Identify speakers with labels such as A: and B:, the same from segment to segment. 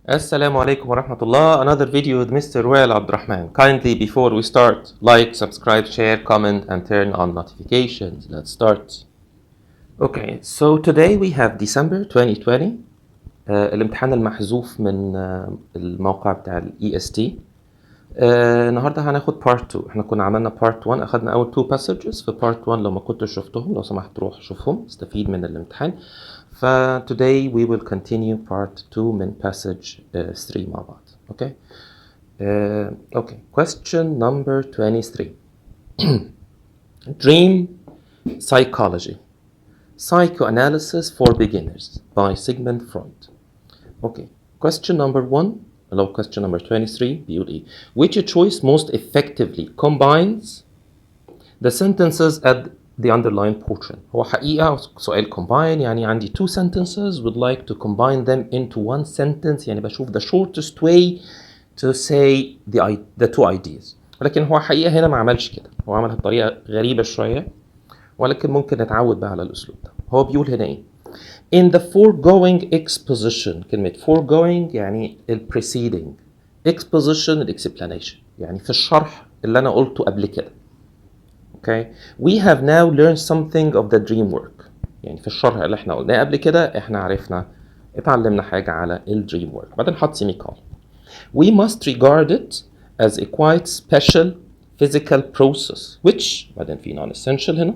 A: Assalamu alaikum wa rahmatullah. Another video with Mr. Wael Abdurrahman. Kindly, before we start, like, subscribe, share, comment, and turn on notifications. Let's start. Okay, so today we have December 2020. الامتحان المحذوف من الموقع بتاع ال EST. النهارده هناخد part 2. احنا كنا عملنا part 1، اخدنا اول 2 passages في part 1. لو ما كنتش شفتهم لو سمحت روح شوفهم، استفيد من الامتحان. ف today we will continue part 2 من passage 3 مع بعض. Okay. Okay. Question number 23. Dream psychology. Psychoanalysis for beginners by Sigmund Freud. Okay. Question number 1. Hello, question number 23 بيقول ايه؟ Which choice most effectively combines the sentences at the underlined portion. هو حقيقة سؤال combine، يعني عندي two sentences would like to combine them into one sentence، يعني بشوف the shortest way to say the two ideas. ولكن هو حقيقة هنا ما عملش كده، هو عملها بطريقة غريبة شوية، ولكن ممكن نتعود بقى على الأسلوب ده. هو بيقول هنا ايه؟ In the foregoing exposition. كلمة foregoing يعني ال preceding، exposition ال explanation، يعني في الشرح اللي أنا قلته قبل كده. Okay. We have now learned something of the dream work. يعني في الشرح اللي احنا قلناه قبل كده احنا اتعلمنا حاجة على ال dream work. بعدين حط سيميكول. We must regard it as a quite special physical process which بعدين في non-essential هنا.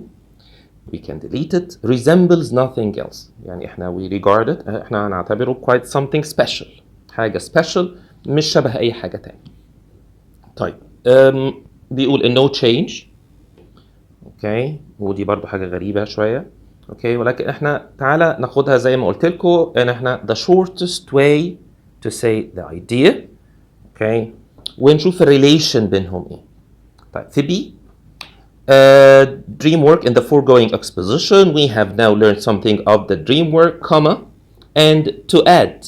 A: We can delete it. Resembles nothing else. يعني احنا we regard it، احنا هنعتبره quite something special. حاجة special مش شبه أي حاجة تاني. طيب بيقول in no change. اوكي، ودي برضو حاجة غريبة شوية. اوكي، ولكن احنا تعالى ناخدها زي ما قلت لكم ان احنا the shortest way to say the idea. اوكي، ونشوف الريليشن بينهم ايه. طيب في B dream work. In the foregoing exposition we have now learned something of the dream work, comma, and to add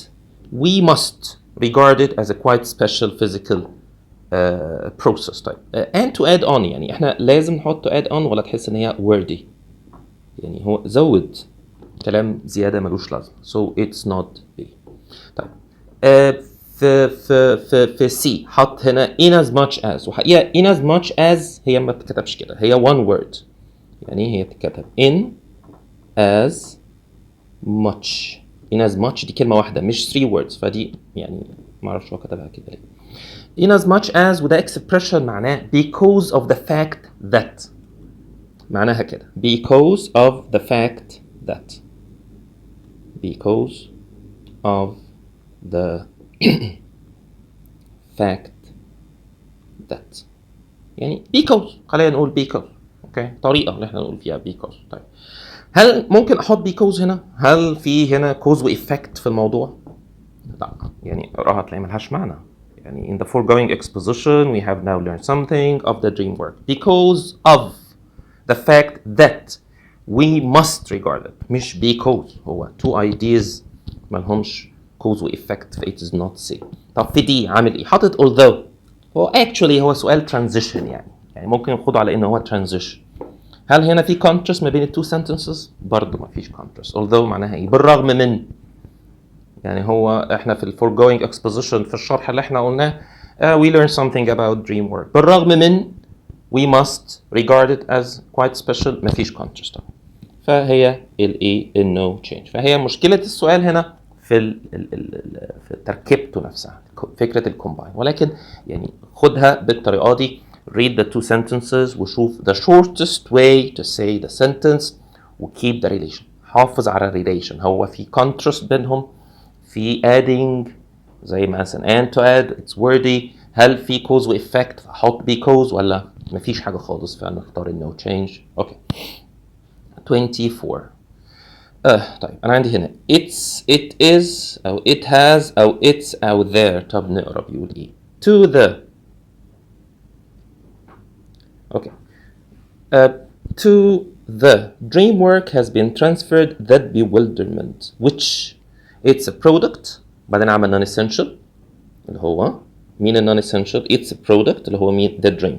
A: we must regard it as a quite special physical process. طيب and to add on، يعني احنا لازم نحط to add on ولا تحس ان هي wordy، يعني هو زود كلام زياده ملوش لازمه. so it's not B. طيب في C حط هنا in as much as، وحقيقه in as much as هي ما بتتكتبش كده، هي one word، يعني هي بتتكتب in as much. in as much دي كلمه واحده مش 3 words، فدي يعني ما اعرفش هو كتبها كده ليه. in as much as وده expression معناه because of the fact that، معناها كده because of the fact that، because of the fact that، يعني because، خلينا نقول because. اوكي، طريقة اللي احنا نقول فيها because. طيب هل ممكن احط because هنا؟ هل في هنا cause و effect في الموضوع؟ لا، يعني اقراها تلاقي ملهاش معنى. يعني in the foregoing exposition we have now learned something of the dream work because of the fact that we must regard it، مش because. هو two ideas مالهمش cause و effect، ف it is not C. طب في دي عامل ايه؟ حاطط although. هو actually هو سؤال transition، يعني ممكن ناخده على انه هو transition. هل هنا في contrast ما بين التو sentences؟ برضه ما فيش contrast. although معناها ايه؟ بالرغم من، يعني هو احنا في ال foregoing exposition في الشرح اللي احنا قلناه we learn something about dream work. بالرغم من we must regard it as quite special، مفيش contrast. فهي ال A ال no change. فهي مشكلة السؤال هنا في تركيبته نفسها، فكرة الكومباين. ولكن يعني خدها بالطريقة دي، read the two sentences وشوف the shortest way to say the sentence و keep the relation. حافظ على الريليشن، هو في contrast بينهم، في adding زي مثلا and to add it's wordy. هل في cause و effect فحط because ولا مفيش حاجة خالص فنختار no change. اوكي 24. طيب أنا عندي هنا it is أو it has أو it's أو there. طب نقرا بيقول إيه؟ to the. okay to the dream work has been transferred that bewilderment which it's a product. بعدين عمل non-essential اللي هو مين ال non-essential؟ it's a product اللي هو مين؟ the dream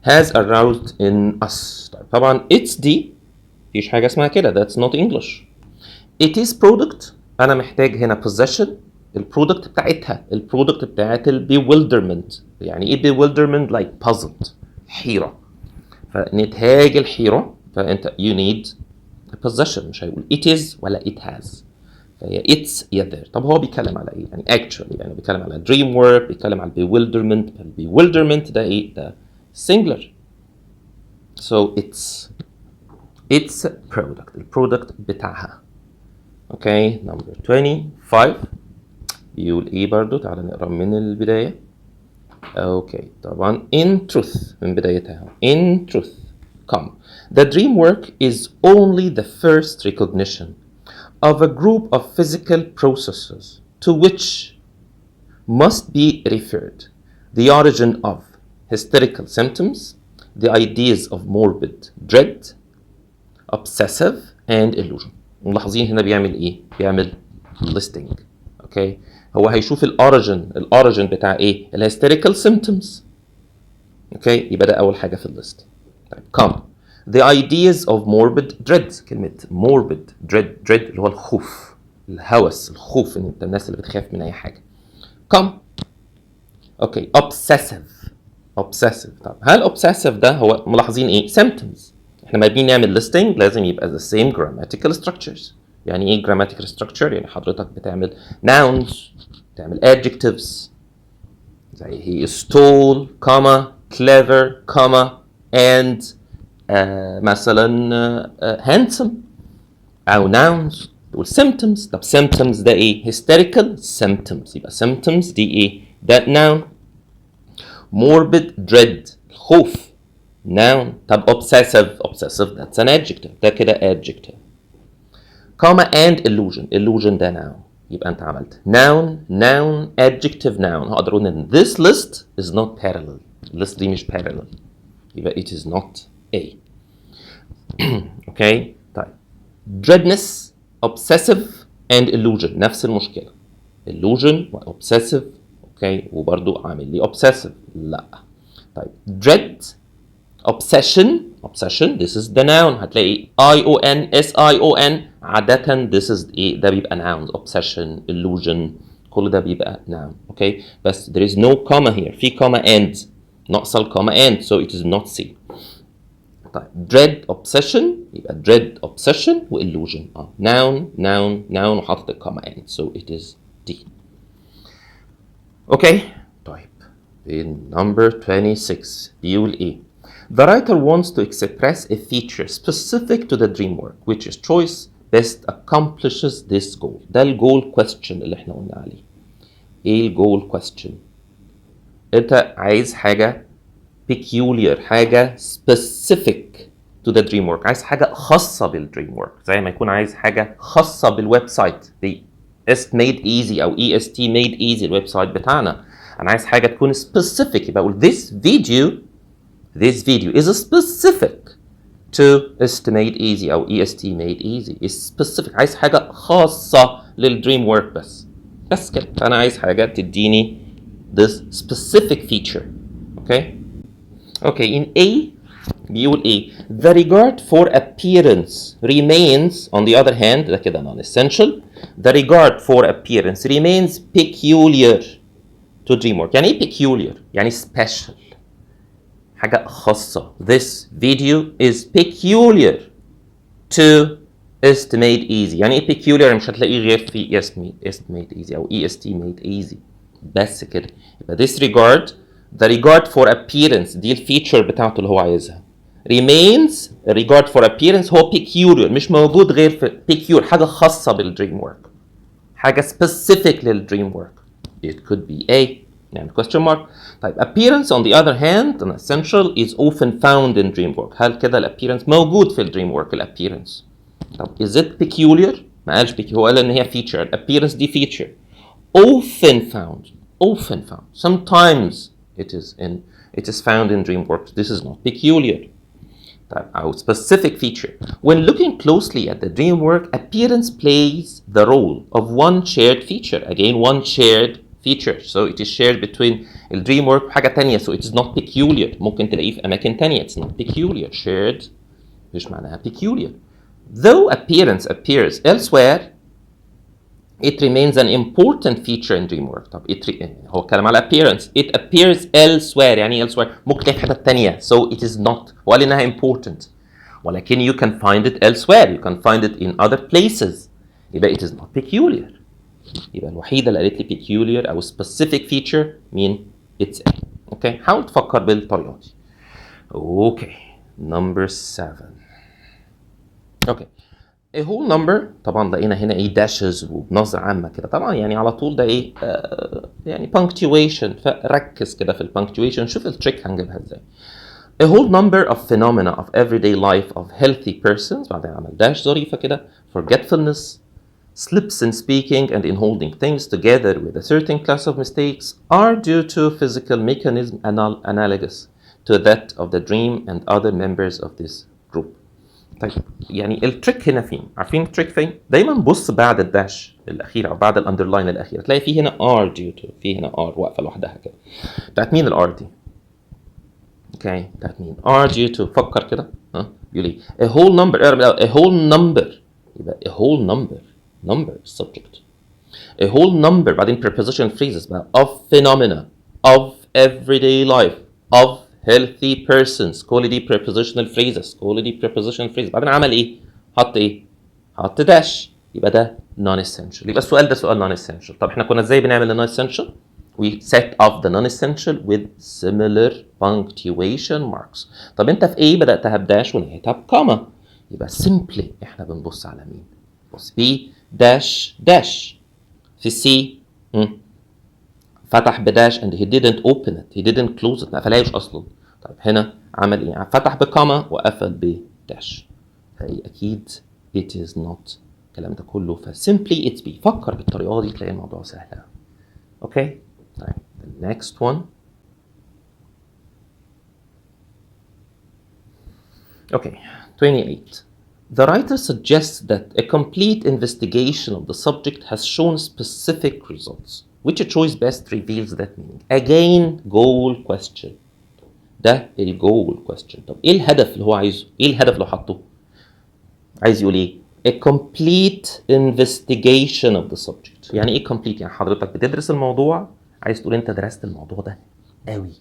A: has aroused in us. طبعا it's دي مفيش حاجة اسمها كده، that's not English. it is product أنا محتاج هنا possession البرودكت بتاعتها، البرودكت بتاعت البيويلدرمنت. يعني ايه bewilderment؟ like puzzled، حيرة. فنتاج الحيرة فانت you need a possession، مش هيقول it is ولا it has، فهي it's يا there. طب هو بيتكلم على ايه؟ يعني actually يعني بيتكلم على dream work، بيتكلم على bewilderment. البيويلدرمنت ده ايه؟ ده singular. so it's product، البرودكت بتاعها. اوكي نمبر 25 بيقول ايه برضو؟ تعالى نقرا من البداية. اوكي طبعا in truth من بدايتها. in truth come the dream work is only the first recognition of a group of physical processes to which must be referred the origin of hysterical symptoms, the ideas of morbid dread, obsessive and illusion. ملاحظين هنا بيعمل ايه؟ بيعمل listing. اوكي هو هيشوف الاوريجن بتاع ايه؟ الهيستيريكال سيمبتومز. اوكي يبقى ده اول حاجه في الليست. طيب come the ideas of morbid dread. كلمه morbid dread اللي هو الخوف، الهوس، الخوف، ان انت الناس اللي بتخاف من اي حاجه. come اوكي obsessive. طب هل obsessive ده هو ملاحظين ايه؟ symptoms. احنا ما بنيجي نعمل listing لازم يبقى the same grammatical structures. يعني ايه grammatical structure؟ يعني حضرتك بتعمل nouns، بتعمل adjectives زي he is tall, comma, clever, comma, and مثلا handsome. أو nouns دول symptoms. طب symptoms ده إيه؟ hysterical symptoms. يبقى symptoms دي إيه؟ ده noun. morbid dread خوف noun. طب obsessive that's an adjective. ده كده adjective. comma and illusion ده noun. يبقى انت عملت noun adjective noun. هقدر اقول ان this list is not parallel. list دي مش parallel، يبقى it is not A. اوكي طيب dreadness obsessive and illusion نفس المشكله. illusion و obsessive. اوكي وبرضو عامل لي obsessive لا. طيب dread obsession this is the noun. هتلاقي ION عادة this is ايه؟ ده بيبقى nouns. obsession illusion كل ده بيبقى noun. اوكي بس there is no comma here. في comma and ناقصة الكوما and so it is not C. طيب dread obsession يبقى dread obsession و illusion noun وحاطط الكوما and so it is D. اوكي طيب in number 26 بيقول ايه؟ The writer wants to express a feature specific to the dream work which is choice best accomplishes this goal. ده الجول question اللي احنا قلنا عليه. ايه الجول question؟ انت عايز حاجة peculiar، حاجة specific to the dream work. عايز حاجة خاصة بالدريم work، زي ما يكون عايز حاجة خاصة بالويب سايت دي est made easy او est made easy الويب سايت بتاعنا. انا عايز حاجة تكون specific، يبقى اقول this video is specific to estimate easy أو EST made easy. is specific. عايز حاجة خاصة للدريم work بس كده. فأنا عايز حاجة تديني this specific feature. Okay in A بيقول إيه؟ The regard for appearance remains on the other hand ده كده non-essential. The regard for appearance remains peculiar to dream work. يعني إيه peculiar؟ يعني special، حاجة خاصة. This video is peculiar to estimate easy. يعني ايه peculiar؟ مش هتلاقيه غير في estimate easy أو est made easy بس كده. يبقى this the regard for appearance دي الفيتشر بتاعته اللي هو عايزها. remains regard for appearance هو peculiar، مش موجود غير في peculiar، حاجة خاصة بالدريم work، حاجة specific للدريم work. It could be A يعني question mark. طيب appearance on the other hand an essential is often found in dream work. هل كده الappearance موجود في الدريم work الappearance؟ طب is it peculiar؟ ما قالش peculiar، هو قال ان هي feature. appearance دي feature. often found sometimes it is found in dream work. This is not peculiar. طيب our specific feature. When looking closely at the dream work, appearance plays the role of one shared feature. Again one shared feature, so it is shared between the dream work وحاجة تانية, so it is not peculiar. ممكن تلاقيه في أماكن تانية. It's not peculiar. Shared مش معناها peculiar. Though appearance appears elsewhere It remains an important feature in dream work. طب هو اتكلم على appearance. It appears elsewhere. يعني elsewhere ممكن تلاقي في حتة تانية. So it is not. وقال إنها important. ولكن you can find it elsewhere. You can find it in other places. يبقى it is not peculiar. يبقى الوحيدة اللي قالت لي peculiar أو specific feature مين؟ It's A. اوكي حاول تفكر بالطريقة دي. اوكي number 7. اوكي a whole number طبعا لقينا هنا ايه dashes وبنظرة عامة كده طبعا يعني على طول ده ايه يعني punctuation فركز كده في البنكتويشن شوف التريك هنجيبها ازاي. a whole number of phenomena of everyday life of healthy persons بعدين عمل داش ظريفة كده forgetfulness slips in speaking and in holding things together with a certain class of mistakes are due to physical mechanism analogous to that of the dream and other members of this group. طيب يعني التريك هنا فين؟ عارفين التريك فين؟ دايما بص بعد الداش الاخير او بعد الاندرلاين الاخير تلاقي في هنا ار due to في هنا ار واقفه لوحدها كده. بتاعت مين الار دي؟ اوكي بتاعت مين؟ ار due to فكر كده ها بيقول ايه؟ a whole number a whole number يبقى a whole number subject a whole number بعدين preposition phrases بقى of phenomena of everyday life of healthy persons كل دي prepositional phrases كل دي prepositional phrases بعدين عمل ايه؟ حط ايه؟ حط داش يبقى ده non essential يبقى السؤال ده سؤال non essential. طب احنا كنا ازاي بنعمل non essential؟ we set off the non essential with similar punctuation marks. طب انت في ايه بدأتها بداش ونهيتها بكوما يبقى simply احنا بنبص على مين؟ بص B dash dash في C فتح بداش and he didn't open it he didn't close it ما قفلهاش اصلا. طيب هنا عمل ايه؟ فتح بكوما وقفل بداش فهي اكيد it is not الكلام ده كله فسيمبلي it's B. فكر بالطريقه دي تلاقي الموضوع سهل. اوكي طيب the next one. Okay 28. The writer suggests that a complete investigation of the subject has shown specific results. Which choice best reveals that meaning? Again, goal question. ده الجول question. طب ايه الهدف اللي هو عايزه؟ ايه الهدف اللي حاطه؟ عايز يقول ايه؟ A complete investigation of the subject. يعني ايه complete؟ يعني حضرتك بتدرس الموضوع عايز تقول انت درست الموضوع ده قوي.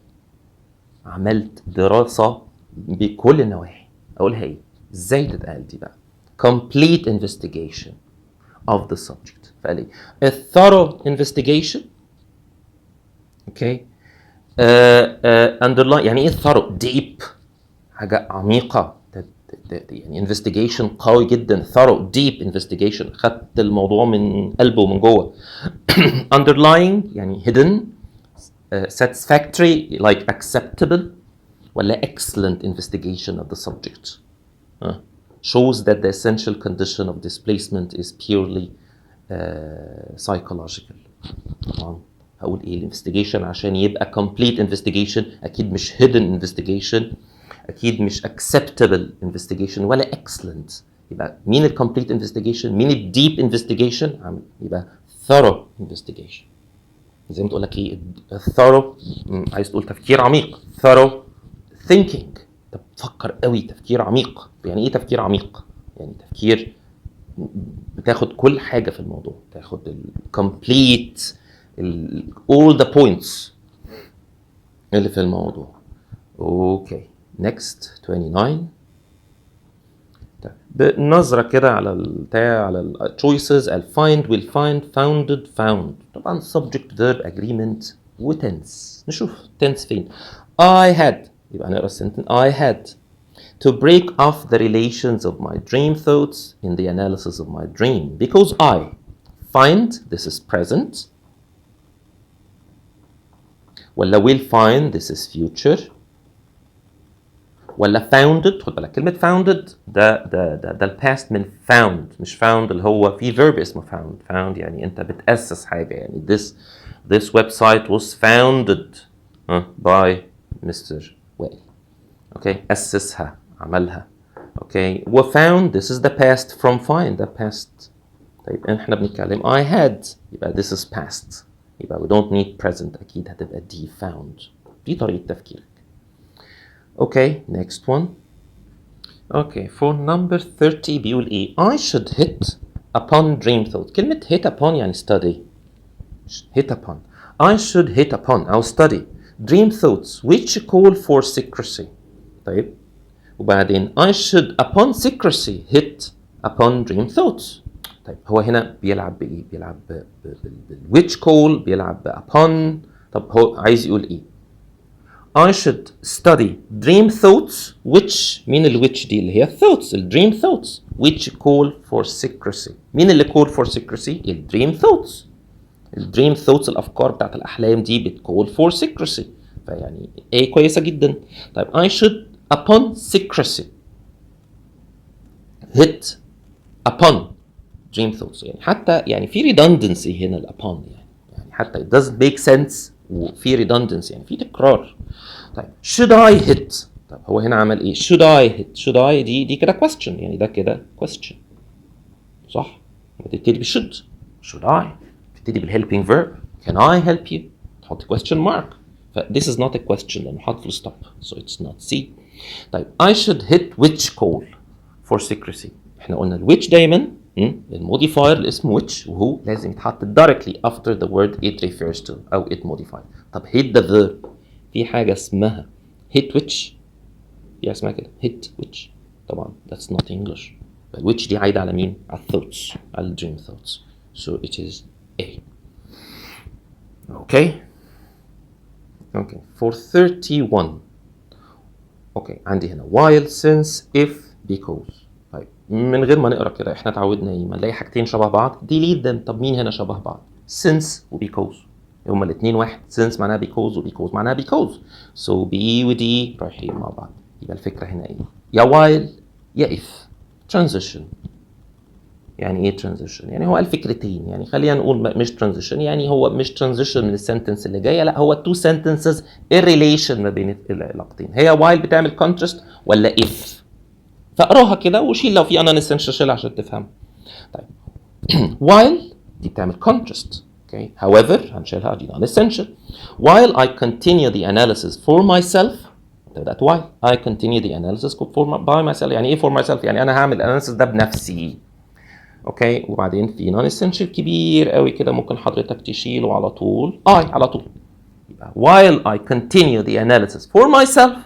A: عملت دراسة بكل النواحي. اقولها ايه؟ ازاي تتقال دي بقى؟ complete investigation of the subject. فقال ايه؟ a thorough investigation. اوكي underline يعني ايه thorough؟ deep حاجة عميقة يعني investigation قوي جدا thorough deep investigation خدت الموضوع من قلبه ومن جوه. underlying يعني hidden satisfactory like acceptable ولا excellent investigation of the subject shows that the essential condition of displacement is purely psychological. طبعا هقول ايه الانفستيجيشن عشان يبقى complete investigation اكيد مش hidden investigation اكيد مش acceptable investigation ولا excellent. يبقى مين ال complete investigation مين ال deep investigation يبقى thorough investigation. زي ما تقول لك ايه thorough عايز تقول تفكير عميق thorough thinking انت بتفكر قوي تفكير عميق. يعني ايه تفكير عميق؟ يعني تفكير بتاخد كل حاجة في الموضوع تاخد ال complete all the points اللي في الموضوع. اوكي next 29. بنظرة كده على على ال choices ال find will find founded found طبعا subject verb agreement و tense. نشوف tense فين. I had يبقى نقرا السنتين I had to break off the relations of my dream thoughts in the analysis of my dream because I find this is present ولا will find this is future ولا founded. خد بالك كلمة founded ده الباست من found مش found اللي هو في verb اسمه found يعني انت بتأسس حاجة يعني this website was founded by Mr. Whale. اوكي أسسها عملها. اوكي و found this is the past from find the past. طيب احنا بنتكلم I had يبقى this is past يبقى we don't need present اكيد هتبقى دي found. دي طريقة تفكيرك. Okay, next one. Okay, for number 30 بيقول ايه؟ I should hit upon dream thought. كلمة hit upon يعني study. hit upon. I should hit upon أو study dream thoughts which call for secrecy. طيب وبعدين I should upon secrecy hit upon dream thoughts. طيب هو هنا بيلعب بإيه؟ بيلعب which call، بيلعب upon. طب هو عايز يقول إيه؟ I should study dream thoughts which، مين ال which دي؟ اللي هي thoughts، ال dream thoughts which call for secrecy. مين اللي call for secrecy؟ ال dream thoughts. ال dream thoughts الأفكار بتاعت الأحلام دي بت call for secrecy. فيعني إيه كويسة جدا. طيب I should upon secrecy hit upon dream thoughts. يعني حتى يعني في redundancy هنا ال upon يعني حتى it doesn't make sense وفي redundancy يعني في تكرار. طيب should I hit، طب هو هنا عمل ايه؟ should I hit، should I دي كده question، يعني ده كده question صح؟ بتبتدي ب should I، بتبتدي بالhelping verb can I help you، تحط question mark. ف this is not a question لأنه حاط full stop so it's not C. طيب I should hit which call for secrecy. احنا قلنا ال which دايما الموديفاير اللي اسمه which وهو لازم يتحط directly after the word it refers to أو it modified. طب hit the verb، في حاجة اسمها hit which، في اسمها كده hit which. طبعا that's not English. which دي عايدة على مين؟ على thoughts، على dream thoughts. So it is A. Okay. Okay. For 31. Okay. عندي هنا while, since, if, because. طيب من غير ما نقرا كده احنا اتعودنا ايه؟ ما نلاقي حاجتين شبه بعض delete them. طب مين هنا شبه بعض؟ since و because. هما الاثنين واحد. since معناها because و because معناها because. So B و D رايحين مع بعض. يبقى الفكرة هنا ايه؟ يا while يا if. transition. يعني ايه transition؟ يعني هو قال فكرتين، يعني خلينا نقول مش transition، يعني هو مش transition من السنتنس اللي جايه، لا هو two sentences relation ما بين العلاقتين. هي while بتعمل contrast ولا if؟ فاقراها كده وشيل لو في non-essential شيل عشان تفهم. طيب while دي بتعمل contrast. Okay. However هنشيلها دي non-essential. While I continue the analysis for myself. That while I continue the analysis by myself. يعني ايه for myself؟ يعني انا هعمل الاناليسيس ده بنفسي. اوكي وبعدين في نون اسينشال كبير قوي كده ممكن حضرتك تشيله على طول على طول. يبقى while I continue the analysis for myself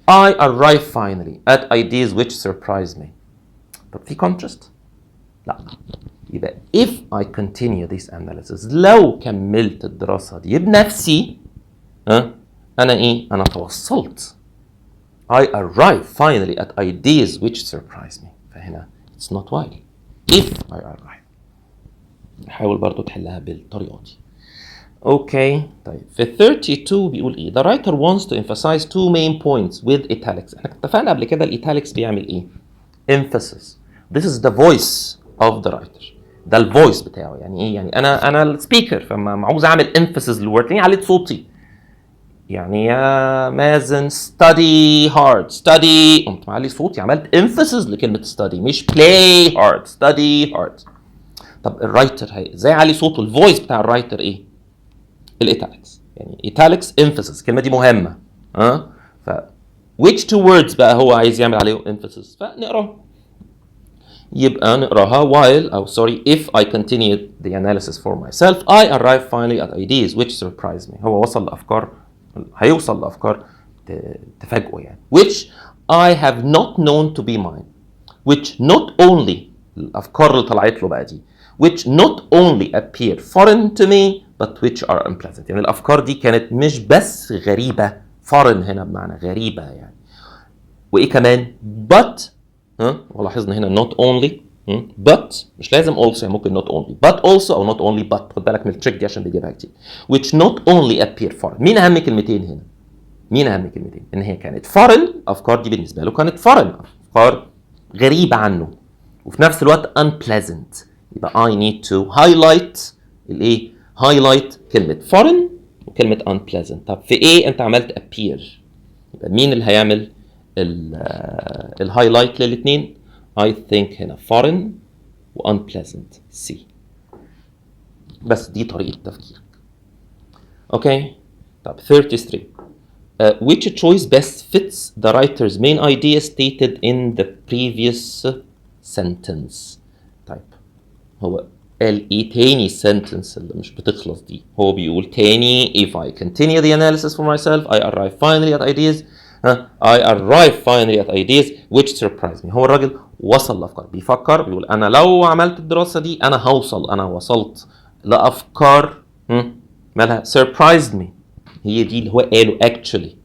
A: I arrive finally at ideas which surprise me. طب في contrast؟ لا. يبقى if I continue this analysis، لو كملت الدراسة دي بنفسي أنا إيه؟ أنا توصلت. I arrive finally at ideas which surprise me. فهنا it's not while. if I arrive. حاول برضو تحلها بالطريقة دي. اوكي طيب في 32 بيقول ايه؟ The writer wants to emphasize two main points with italics. احنا اتفقنا قبل كده الايتاليكس بيعمل ايه؟ emphasis. This is the voice of the writer. ده الفويس بتاعه. يعني ايه؟ يعني انا السبيكر فما عاوز اعمل emphasis للورد يعني عليت صوتي. يعني يا مازن study hard study، قمت معلي صوتي عملت emphasis لكلمة study مش play hard study hard. طب الرايتر ازاي علي صوته؟ الفويس بتاع الرايتر ايه؟ الايتاليكس. يعني ايتاليكس emphasis الكلمة دي مهمة ف which two words بقى هو عايز يعمل عليه emphasis؟ فنقراها. يبقى نقراها while أو sorry if I continue the analysis for myself I arrive finally at ideas which surprise me. هو وصل لأفكار، هيوصل لأفكار تفاجئه يعني which I have not known to be mine which not only الأفكار اللي طلعت له بقى دي which not only appear foreign to me but which are unpleasant. يعني الأفكار دي كانت مش بس غريبة، foreign هنا بمعنى غريبة يعني، وإيه كمان but ولاحظنا هنا not only but مش لازم also، يعني ممكن not only but also أو not only but. خد بالك من التريك دي عشان بيجيبها كتير. which not only appear foreign. مين أهم كلمتين هنا؟ مين أهم كلمتين؟ إن هي كانت foreign، أفكار دي بالنسبة له كانت foreign، أفكار غريبة عنه، وفي نفس الوقت unpleasant. يبقى I need to highlight الإيه؟ highlight كلمة foreign وكلمة unpleasant. طب في إيه أنت عملت appear؟ يبقى مين اللي هيعمل الهايلايت للاثنين؟ I think هنا foreign و unpleasant C. بس دي طريقة تفكيرك. اوكي طب 33 which choice best fits the writer's main idea stated in the previous sentence. طيب هو قال ايه تاني sentence اللي مش بتخلص دي؟ هو بيقول تاني if I continue the analysis for myself I arrive finally at ideas I arrive finally at ideas which surprise me. هو الراجل وصل لأفكار، بيفكر بيقول أنا لو عملت الدراسة دي أنا هوصل، أنا وصلت لأفكار مالها surprised me. هي دي اللي هو قاله actually.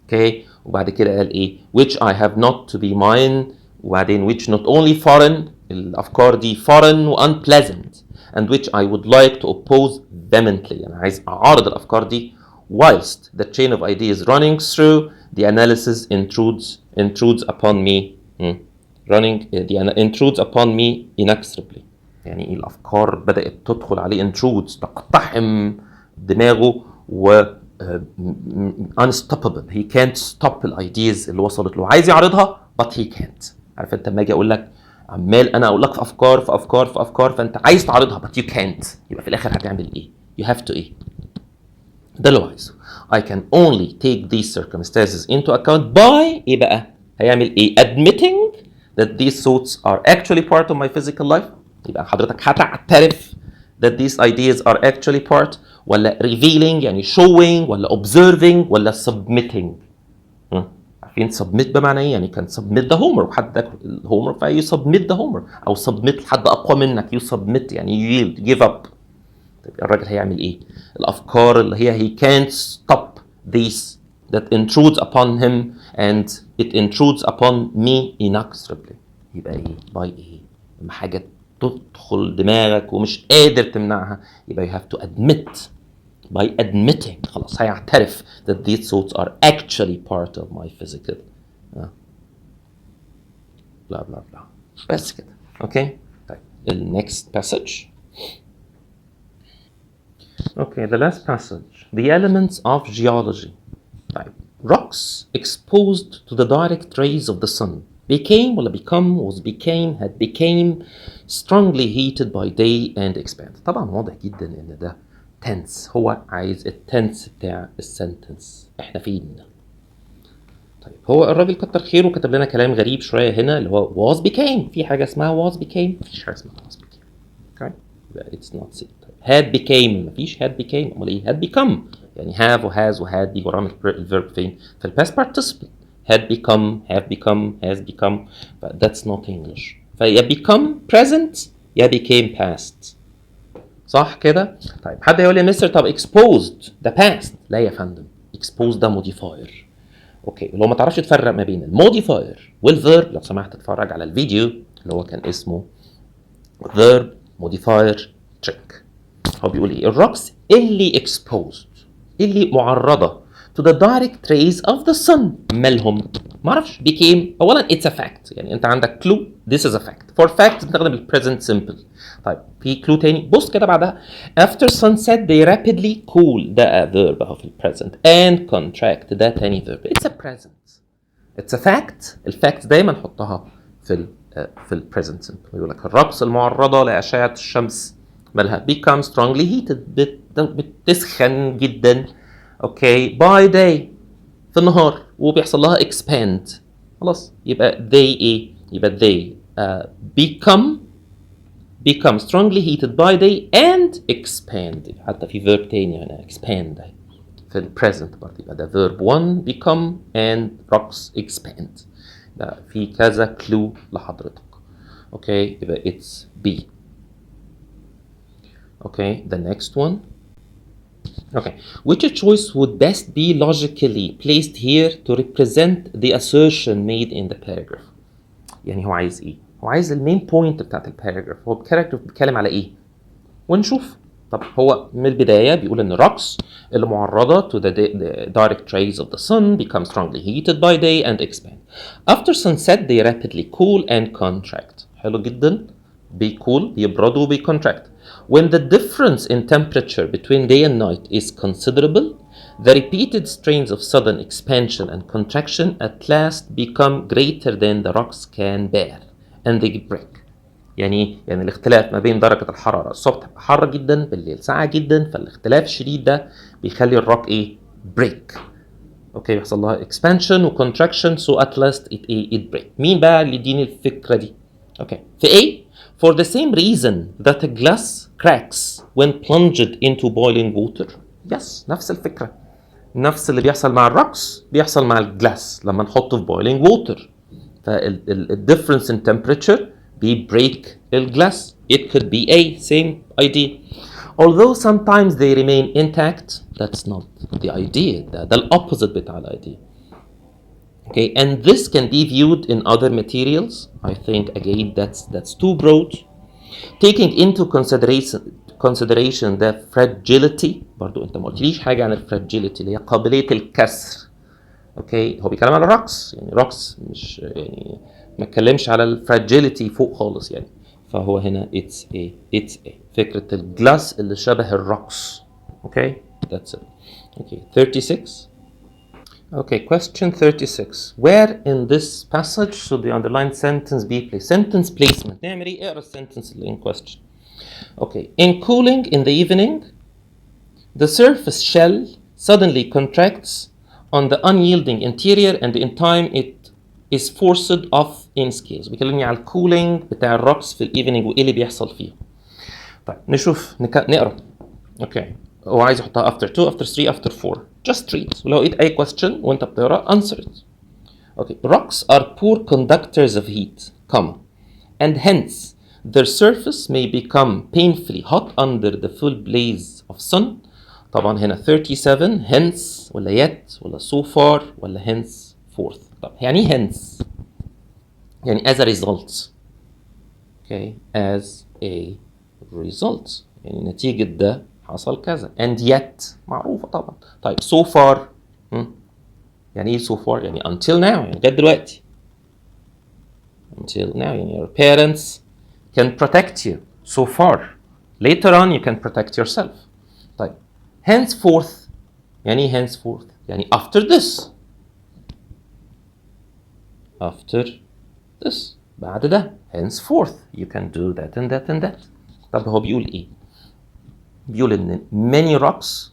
A: okay. وبعد كده قال ايه which I have not to be mine، وبعدين which not only foreign، الأفكار دي foreign و unpleasant and which I would like to oppose vehemently. أنا عايز أعارض الأفكار دي whilst the chain of ideas running through the analysis intrudes upon me intrudes upon me inexorably. يعني ايه الأفكار بدأت تدخل عليه intrudes، تقتحم دماغه و unstoppable. he can't stop الايديز اللي وصلت له، عايز يعرضها but he can't. عارف انت لما اجي اقول لك عمال انا اقول لك في افكار فانت عايز تعرضها but you can't، يبقى في الاخر هتعمل ايه؟ you have to ايه؟ ده اللي هو عايزه. I can only take these circumstances into account by ايه بقى؟ هيعمل ايه؟ admitting that these thoughts are actually part of my physical life. يبقى حضرتك هتعترف that these ideas are actually part، ولا revealing يعني showing، ولا observing، ولا submitting. عارفين submit بمعنى ايه؟ يعني كان submit the homework، حد ذاكر الهومورك فيو submit the homework، او submit لحد اقوى منك you submit يعني yield give up. طيب الراجل هيعمل ايه؟ الافكار اللي هي he can't stop these that intrudes upon him and it intrudes upon me inexorably. يبقى ايه؟ by ايه؟ لما حاجه تدخل دماغك ومش قادر تمنعها يبقى you have to admit. by admitting خلاص هيعترف that these thoughts are actually part of my physical blah blah blah. بس كده. اوكي طيب the next passage. Okay, the last passage. The elements of geology. طيب rocks exposed to the direct rays of the sun became ولا become was became had became strongly heated by day and expand. طبعا واضح جدا ان ده tense، هو عايز التنس بتاع السنتنس. احنا فين؟ طيب هو الراجل كتر خيره كتب لنا كلام غريب شويه هنا اللي هو was became. في حاجه اسمها was became؟ مفيش حاجه اسمها was became. okay it's not said. had became مفيش had became. امال ايه؟ had become يعني have و has و had دي جرام الفيرب فين؟ في الباست participle. had become have become has become that's not English. فيا become present يا became past. صح كده؟ طيب حد يقول لي يا مستر طب exposed ده past. لا يا فندم exposed ده modifier. اوكي لو ما تعرفش تفرق ما بين الموديفاير والفيرب لو سمحت تتفرج على الفيديو اللي هو كان اسمه verb modifier trick. هو بيقول ايه؟ الروكس اللي exposed اللي معرضه to the direct rays of the sun مالهم؟ معرفش. became اولا it's a fact يعني انت عندك clue this is a fact. for fact بنستخدم ال present simple. طيب في clue تاني بص كده بعدها after sunset they rapidly cool ده verb اهو في ال present and contract ده تاني verb. it's a present it's a fact. الفاكت دايما نحطها في ال present simple. يقول لك الروكس المعرضه لاشعه الشمس مالها become strongly heated بتسخن جدا اوكي by day في النهار وبيحصل لها expand. خلاص يبقى they ايه؟ يبقى they become strongly heated by day and expand. حتى في verb تاني هنا expand في ال present برضه يبقى ده verb 1 become and rocks expand. ده في كذا clue لحضرتك. اوكي يبقى it's B. Okay, the next one. Okay, which choice would best be logically placed here to represent the assertion made in the paragraph? يعني هو عايز ايه؟ هو عايز المين بوينت بتاعت الباراجراف. هو الباراجراف بيتكلم على ايه؟ ونشوف. طب هو من البداية بيقول ان rocks اللي معرضة to the direct rays of the sun become strongly heated by day and expand. After sunset they rapidly cool and contract. حلو جدا. بيكول بيبردوا وبيcontract. When the difference in temperature between day and night is considerable, the repeated strains of sudden expansion and contraction at last become greater than the rocks can bear and they break. يعني الاختلاف ما بين درجة الحرارة الصبح حر جدا بالليل ساقعة جدا فالاختلاف الشديد ده بيخلي الروك ايه؟ break. اوكي بيحصل لها expansion و contraction so at last it break. مين بقى اللي يديني الفكرة دي؟ اوكي في A For the same reason that a glass cracks when plunged into boiling water. Yes, نفس الفكرة. نفس اللي بيحصل مع الرقص بيحصل مع الجلاس لما نحطه في boiling water. difference in temperature break الجلاس. It could be a same idea. Although sometimes they remain intact, that's not the idea. ده الopposite بتاع الidea. Okay, and this can be viewed in other materials. I think again that's too broad. Taking into consideration the fragility. برضو انت ما قلتليش حاجة عن fragility اللي هي قابلية الكسر. اوكي هو بيتكلم على الرقص، يعني رقص مش يعني ما اتكلمش على الفراجيليتي فوق خالص يعني. فهو هنا it's a فكرة الجلاس اللي شبه الرقص. اوكي that's it. Okay 36. Okay, question 36. Where in this passage should the underlined sentence be placed? Sentence placement. نعمل ايه؟ اقرا السنتنس اللي in question. Okay, in cooling in the evening, the surface shell suddenly contracts on the unyielding interior and in time it is forced off in scales. بيكلمني على الكولينج بتاع الرقص في الايفنينج وايه اللي بيحصل فيه. طيب نشوف نقرا. اوكي هو عايز يحطها after 2 after 3 after 4. Just read. ولو لقيت اي question وانت بتقرا answer it. Okay, rocks are poor conductors of heat, and hence their surface may become painfully hot under the full blaze of sun. طبعا هنا 37 hence ولا yet ولا so far ولا henceforth. طب يعني ايه hence؟ يعني as a result. Okay, as a result يعني نتيجة ده حصل كذا. and yet معروفة طبعا. طيب so far يعني ايه so far؟ يعني until now يعني لغاية دلوقتي. until now يعني your parents can protect you so far. Later on you can protect yourself. طيب henceforth يعني ايه henceforth؟ يعني after this. after this بعد ده henceforth you can do that and that and that. طب هو بيقول ايه؟ بيقول ان many rocks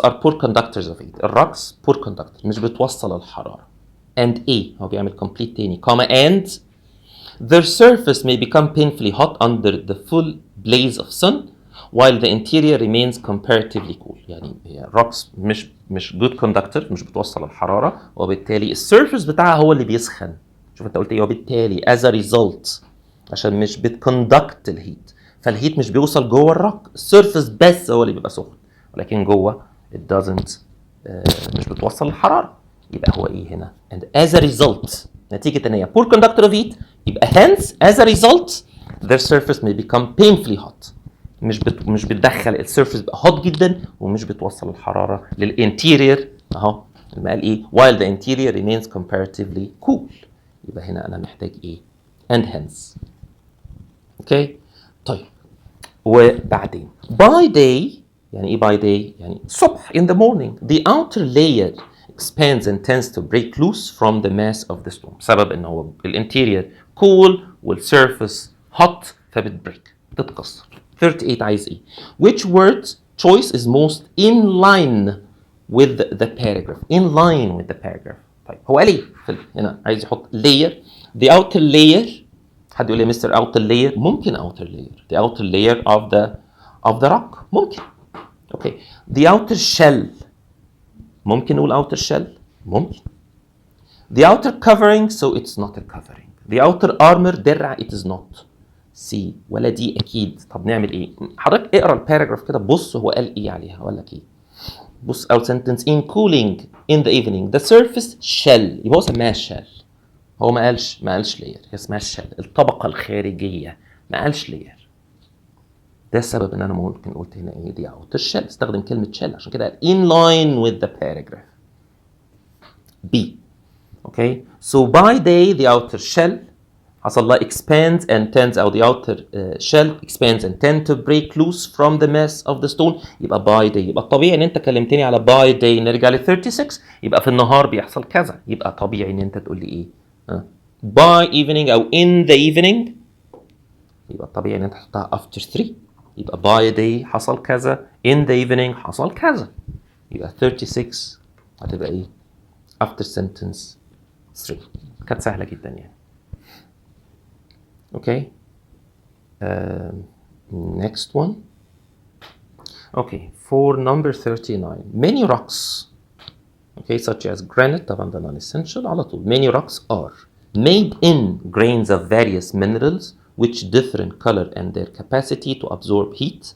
A: are poor conductors of heat. الرocks poor conductor مش بتوصل الحرارة. and ايه؟ هو بيعمل complete تاني and their surface may become painfully hot under the full blaze of sun while the interior remains comparatively cool. يعني هي rocks مش good conductor مش بتوصل الحرارة وبالتالي السيرفيس بتاعها هو اللي بيسخن. شوف انت قلت ايه؟ وبالتالي as a result عشان مش بتكوندكت الهيت فالهيت مش بيوصل جوه الروك. السيرفيس بس هو اللي بيبقى سخن ولكن جوه it doesn't مش بتوصل الحرارة. يبقى هو ايه هنا؟ and as a result نتيجة ان هي poor conductor of heat يبقى hence as a result their surface may become painfully hot. مش بتدخل السيرفيس بقى hot جدا ومش بتوصل الحرارة للانتيرير اهو لما قال ايه while the interior remains comparatively cool. يبقى هنا انا محتاج ايه؟ and hence. اوكي طيب وبعدين by day يعني ايه by day؟ يعني الصبح in the morning the outer layer expands and tends to break loose from the mass of the stone. بسبب ان هو الانتيرير cool والsurface hot فبتبريك بتتكسر. 38 عايز ايه؟ which word choice is most in line with the paragraph. in line with the paragraph. طيب هو قال ايه؟ هنا عايز يحط layer. the outer layer. حد يقول لي مستر outer layer؟ ممكن outer layer. the outer layer of the rock ممكن. اوكي the outer shell ممكن نقول outer shell ممكن. the outer covering so it's not a covering. the outer armor درع it is not. سي ولا دي اكيد. طب نعمل ايه؟ حضرتك اقرا الباراجراف كده بص هو قال ايه عليها ولا ايه. بص او sentence in cooling in the evening the surface shell يبقى هو سماها shell. هو ما قالش layer. هي اسمها shell الطبقة الخارجية ما قالش layer. ده السبب ان انا ممكن قلت هنا ايه دي outer shell. استخدم كلمة shell عشان كده قال in line with the paragraph. B. Okay so by day the outer shell حصل لها expands and tends أو the outer shell expands and tend to break loose from the mass of the stone. يبقى by day. يبقى طبيعي ان انت كلمتني على by day نرجع ل 36 يبقى في النهار بيحصل كذا. يبقى طبيعي ان انت تقول لي ايه by evening او in the evening. يبقى طبيعي ان انت تحطها after 3. يبقى by day حصل كذا in the evening حصل كذا. يبقى 36 هتبقى ايه after sentence 3. كانت سهلة جدا يعني. اوكي Next one. Okay, for number 39. Many rocks, okay, such as granite, طبعا ده non-essential على طول. Many rocks are made in grains of various minerals which differ in color and their capacity to absorb heat.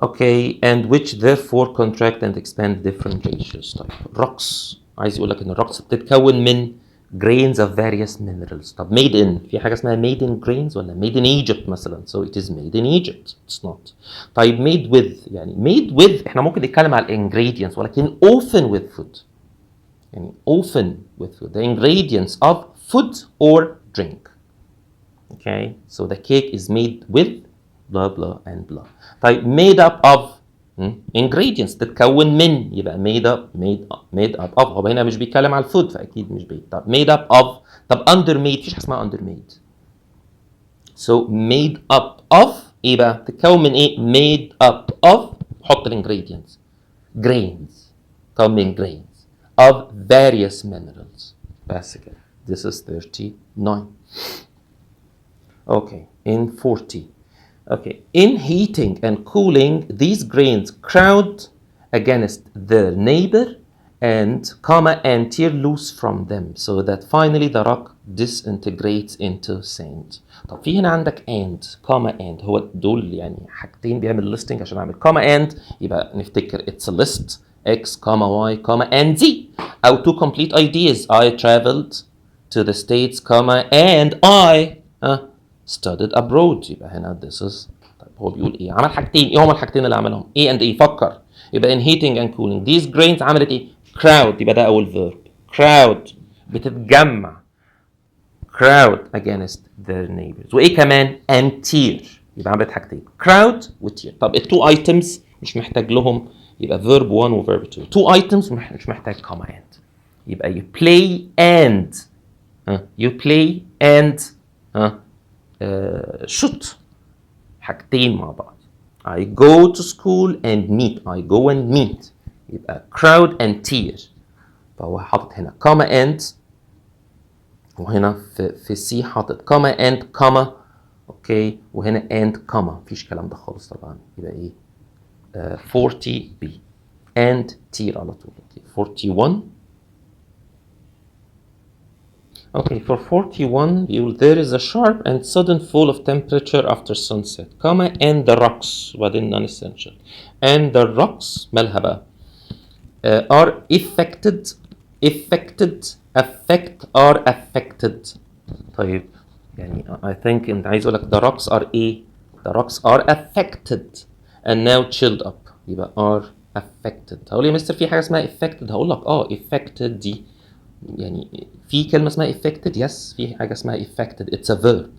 A: Okay, and which therefore contract and expand different ratios. طيب rocks عايز يقول لك ان الرocks بتتكون من grains of various minerals. طب made in في حاجه اسمها made in grains ولا made in Egypt مثلا. So it is made in Egypt. It's not. طيب made with يعني made with احنا ممكن نتكلم على ingredients ولكن often with food. يعني often with food. The ingredients of food or drink. Okay, so the cake is made with blah blah and blah. طيب made up of ingredients تتكون من يبقى made up of. هو هنا مش بيتكلم على الفود فاكيد مش بي. طب made up of. طب under made مفيش حاجه اسمها under made. So made up of ايه بقى؟ تتكون من ايه؟ made up of حط الانجريدينتس grains come in grains of various minerals. بس كده. This is 39. Okay, in 40. Okay, in heating and cooling, these grains crowd against their neighbor and tear loose from them so that finally the rock disintegrates into sand. طب في هنا عندك and هو دول يعني حاجتين بيعمل listing عشان اعمل and يبقى نفتكر it's a list x, y, and z او two complete ideas. I traveled to the States, and I studied abroad. يبقى هنا this is. طيب هو بيقول ايه؟ عمل حاجتين. ايه هما الحاجتين اللي عملهم؟ A and E. فكر. يبقى in heating and cooling these grains عملت ايه؟ crowd. يبقى ده اول verb. crowd بتتجمع. crowd against their neighbors. وايه كمان؟ and tear. يبقى عملت حاجتين. crowd و tear. طب التو items مش محتاج لهم يبقى verb 1 و verb 2. two items مش محتاج and. يبقى you play and you play and shoot. حاجتين مع بعض. I go to school and meet. I go and meet. يبقى crowd and tear. فهو حاطط هنا and وهنا في C حاطط and اوكي وهنا and مفيش كلام ده خالص طبعا. يبقى ايه 40B and tear على طول. 41. Okay, for 41, there is a sharp and sudden fall of temperature after sunset, and the rocks, وبعدين non-essential. And the rocks, مالها بقى? Are are affected. طيب, يعني I think انت عايز اقول لك the rocks are ايه؟ The rocks are affected and now chilled up. يبقى are affected. هقول لي يا مستر في حاجة اسمها affected. هقول لك affected دي يعني في كلمه اسمها affected. yes في حاجه اسمها affected. it's a verb.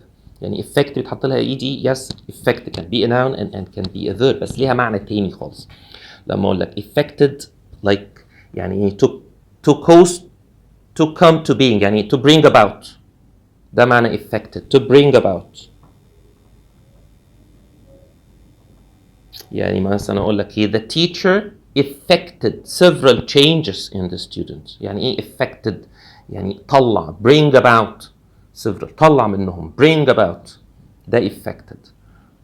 A: يعني affected بتحط لها ايدي. yes affected can be a noun and can be a verb بس ليها معنى تاني خالص. لما اقول لك affected like يعني to cause to come to being يعني to bring about. ده معنى affected. to bring about. يعني مثلا اقول لك the teacher affected several changes in the students. يعني ايه affected؟ يعني طلع bring about several طلع منهم bring about ده affected.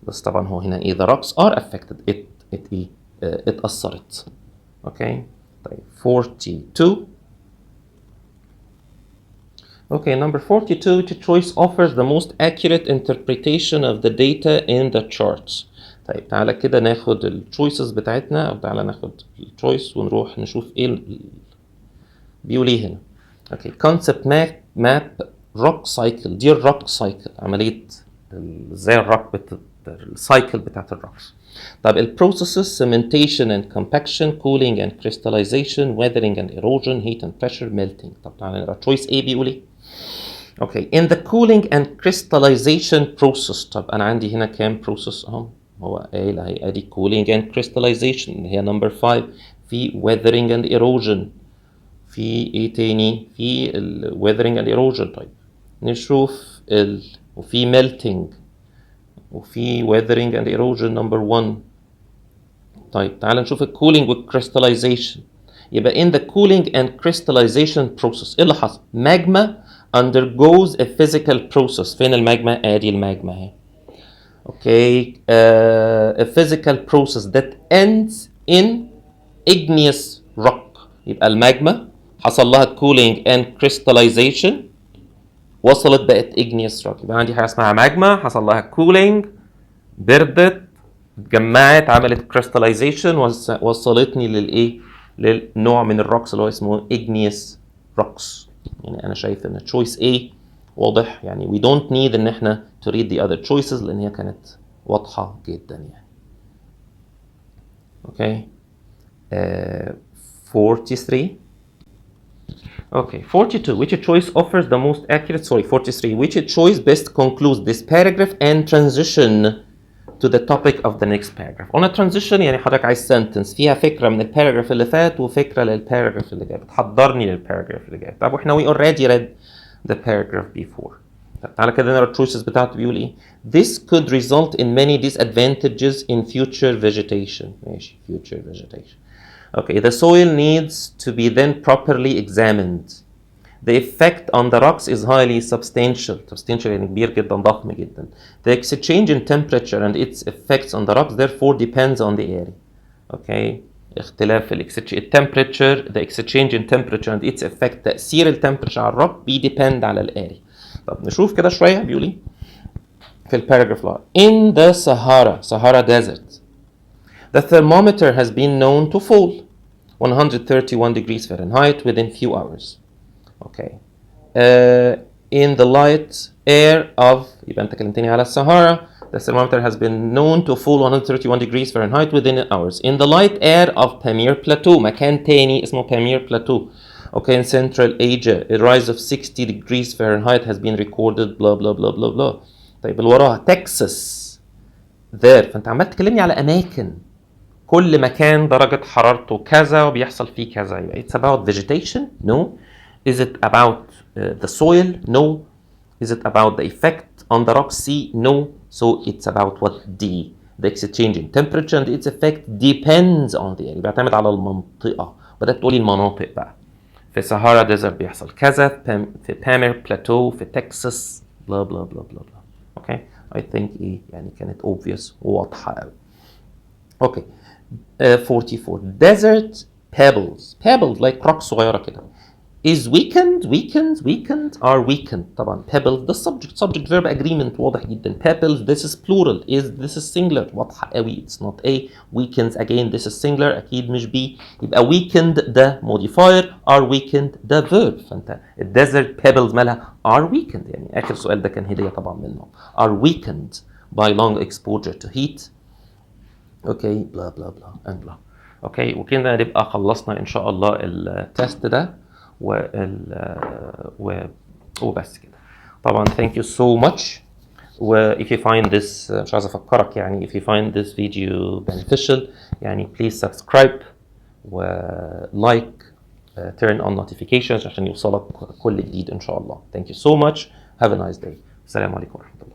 A: بس طبعا هو هنا ايه the rocks are affected. it اتأثرت. اوكي طيب 42. Okay, number 42, each choice offers the most accurate interpretation of the data in the charts. طيب تعالى كده ناخد التشويسز بتاعتنا او تعالى ناخد التشويس ونروح نشوف ايه بيقول ايه هنا. اوكي concept map rock cycle. دي الروك سايكل عمليه ازاي الروك السايكل بتاعت الروكس. طيب البروسيسز cementation and compaction, cooling and crystallization, weathering and erosion, heat and pressure, melting. طب تعالى نقرا تشويس A بيقول ايه. Okay, in the cooling and crystallization process. طب انا عندي هنا كام process اهو. هو قايل اهي ادي cooling and crystallization اللي هي number 5. في weathering and erosion. في ايه تاني؟ في weathering and erosion. طيب نشوف وفي melting وفي weathering and erosion number 1. طيب تعال نشوف cooling و crystallization. يبقى in the cooling and crystallization process ايه اللي حصل؟ magma undergoes a physical process. فين الماجما؟ ادي الماجما اهي. Okay, a physical process that ends in igneous rock. يبقى الماجما حصل لها cooling and crystallization وصلت بقت igneous rock. يبقى عندي حاجه اسمها ماجما حصل لها cooling، بردت، اتجمعت، عملت crystallization، وصلتني للايه؟ للنوع من الروكس اللي هو اسمه igneous rocks. يعني انا شايف ان choice A واضح، يعني we don't need ان احنا to read the other choices لان هي كانت واضحه جدا يعني. اوكي. 43. Okay, 42. Which choice offers the most accurate? Sorry, 43. Which choice best concludes this paragraph and transition to the topic of the next paragraph. قلنا transition يعني حضرتك عايز sentence فيها فكرة من الباراجراف اللي فات وفكرة للباراجراف اللي جاي، بتحضرني للباراجراف اللي جاي. طب واحنا we already read the paragraph before. طب تعالى كده نقرا التشويسز بتاعته بيقول ايه؟ This could result in many disadvantages in future vegetation. ماشي future vegetation. Okay, the soil needs to be then properly examined. The effect on the rocks is highly substantial. Substantial يعني كبير جدا، ضخم جدا. The exchange in temperature and its effects on the rocks therefore depends on the area. Okay. اختلاف temperature, the exchange in temperature and its effect، تأثير التمبريتشر على الروك بيديبند على الاريا. طب نشوف كده شوية بيقول ايه في الباراجراف لا. In the Sahara Desert, the thermometer has been known to fall 131 degrees Fahrenheit within few hours. Okay. In the light air of يبقى انت كلمتني على السهارا. The thermometer has been known to fall 131 degrees Fahrenheit within hours. In the light air of Pamir Plateau. مكان تاني اسمه Pamir Plateau. Okay, in Central Asia, a rise of 60 degrees Fahrenheit has been recorded. blah blah blah blah blah. طيب اللي وراها Texas. There. فانت عمال تكلمني على أماكن. كل مكان درجة حرارته كذا وبيحصل فيه كذا. يبقى it's about vegetation? No. Is it about the soil? No. Is it about the effect on the rock? C? No. So it's about what? D. The exchange in temperature and its effect depends on the area. بيعتمد على المنطقة. بدأت تقولي المناطق بقى. في سهارا ديزرت بيحصل كذا، في بامير بلاتو، في تكساس، بلا بلا بلا بلا بلا. اوكي. I think ايه يعني كانت obvious وواضحة قوي. اوكي. 44. Desert pebbles like rock صغيرة كده. Is weakened are weakened. طبعا pebbles ده subject verb agreement واضح جدا. Pebbles this is plural. This is singular واضحة قوي. It's not A. Weakens again this is singular أكيد مش B. يبقى weakened ده modifier. Are weakened ده verb. فأنت desert pebbles مالها are weakened. يعني آخر سؤال ده كان هدية طبعا منهم. Are weakened by long exposure to heat. اوكي بلا بلا بلا اند بلا. اوكي وكده نبقى خلصنا ان شاء الله التست ده وبس كده. طبعا thank you so much. و if you find this مش عايز افكرك يعني if you find this video beneficial يعني please subscribe و like turn on notifications عشان يوصلك كل جديد ان شاء الله. Thank you so much. Have a nice day. السلام عليكم ورحمة الله.